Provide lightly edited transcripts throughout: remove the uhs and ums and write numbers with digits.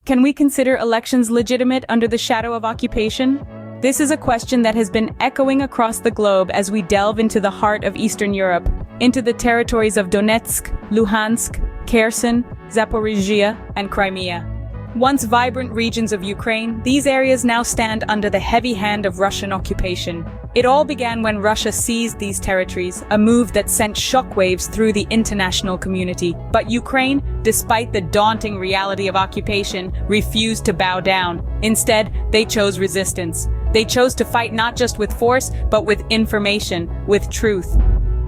Can we consider elections legitimate under the shadow of occupation? This is a question that has been echoing across the globe as we delve into the heart of Eastern Europe, into the territories of Donetsk, Luhansk, Kherson, Zaporizhia, and Crimea. Once vibrant regions of Ukraine, these areas now stand under the heavy hand of Russian occupation. It all began when Russia seized these territories, a move that sent shockwaves through the international community. But Ukraine, despite the daunting reality of occupation, refused to bow down. Instead, they chose resistance. They chose to fight not just with force, but with information, with truth.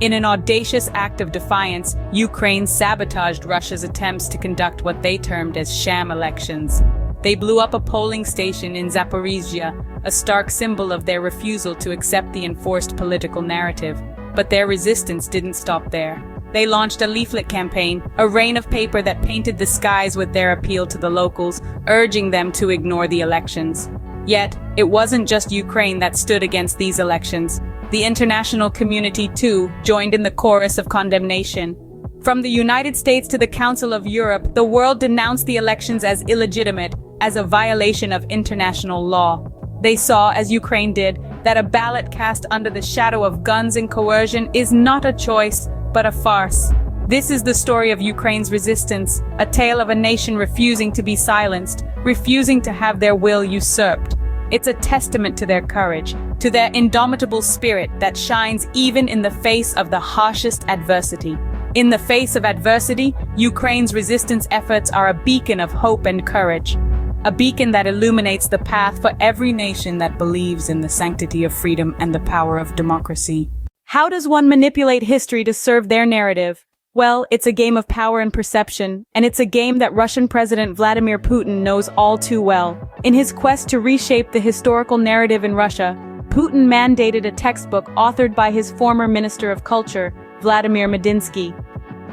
In an audacious act of defiance, Ukraine sabotaged Russia's attempts to conduct what they termed as sham elections. They blew up a polling station in Zaporizhia, a stark symbol of their refusal to accept the enforced political narrative. But their resistance didn't stop there. They launched a leaflet campaign, a rain of paper that painted the skies with their appeal to the locals, urging them to ignore the elections. Yet, it wasn't just Ukraine that stood against these elections. The international community, too, joined in the chorus of condemnation. From the United States to the Council of Europe, the world denounced the elections as illegitimate, as a violation of international law. They saw, as Ukraine did, that a ballot cast under the shadow of guns and coercion is not a choice, but a farce. This is the story of Ukraine's resistance, a tale of a nation refusing to be silenced, refusing to have their will usurped. It's a testament to their courage, to their indomitable spirit that shines even in the face of the harshest adversity. In the face of adversity, Ukraine's resistance efforts are a beacon of hope and courage, a beacon that illuminates the path for every nation that believes in the sanctity of freedom and the power of democracy. How does one manipulate history to serve their narrative? Well, it's a game of power and perception, and it's a game that Russian President Vladimir Putin knows all too well. In his quest to reshape the historical narrative in Russia, Putin mandated a textbook authored by his former Minister of Culture, Vladimir Medinsky.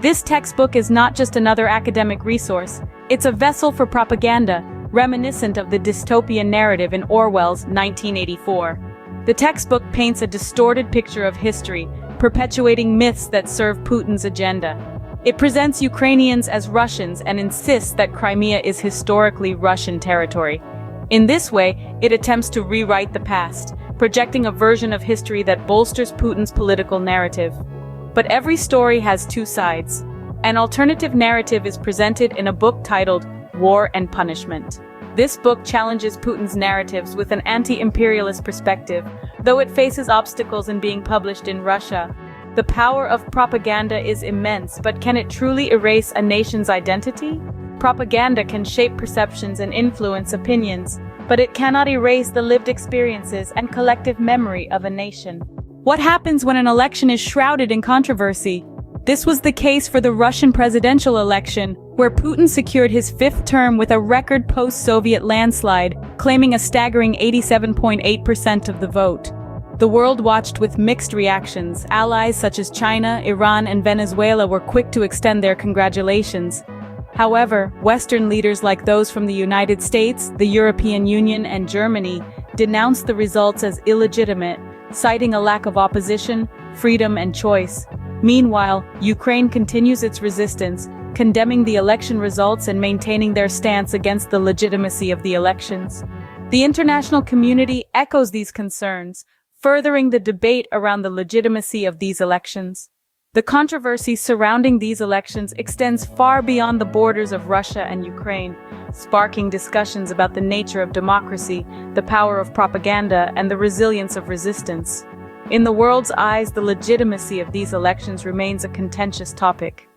This textbook is not just another academic resource, it's a vessel for propaganda, reminiscent of the dystopian narrative in Orwell's 1984. The textbook paints a distorted picture of history, perpetuating myths that serve Putin's agenda. It presents Ukrainians as Russians and insists that Crimea is historically Russian territory. In this way, it attempts to rewrite the past, projecting a version of history that bolsters Putin's political narrative. But every story has two sides. An alternative narrative is presented in a book titled War and Punishment. This book challenges Putin's narratives with an anti-imperialist perspective, though it faces obstacles in being published in Russia. The power of propaganda is immense, but can it truly erase a nation's identity? Propaganda can shape perceptions and influence opinions, but it cannot erase the lived experiences and collective memory of a nation. What happens when an election is shrouded in controversy? This was the case for the Russian presidential election, where Putin secured his fifth term with a record post-Soviet landslide, claiming a staggering 87.8% of the vote. The world watched with mixed reactions. Allies such as China, Iran, and Venezuela were quick to extend their congratulations. However, Western leaders like those from the United States, the European Union, and Germany denounced the results as illegitimate, citing a lack of opposition, freedom, and choice. Meanwhile, Ukraine continues its resistance, condemning the election results and maintaining their stance against the legitimacy of the elections. The international community echoes these concerns, furthering the debate around the legitimacy of these elections. The controversy surrounding these elections extends far beyond the borders of Russia and Ukraine, sparking discussions about the nature of democracy, the power of propaganda, and the resilience of resistance. In the world's eyes, the legitimacy of these elections remains a contentious topic.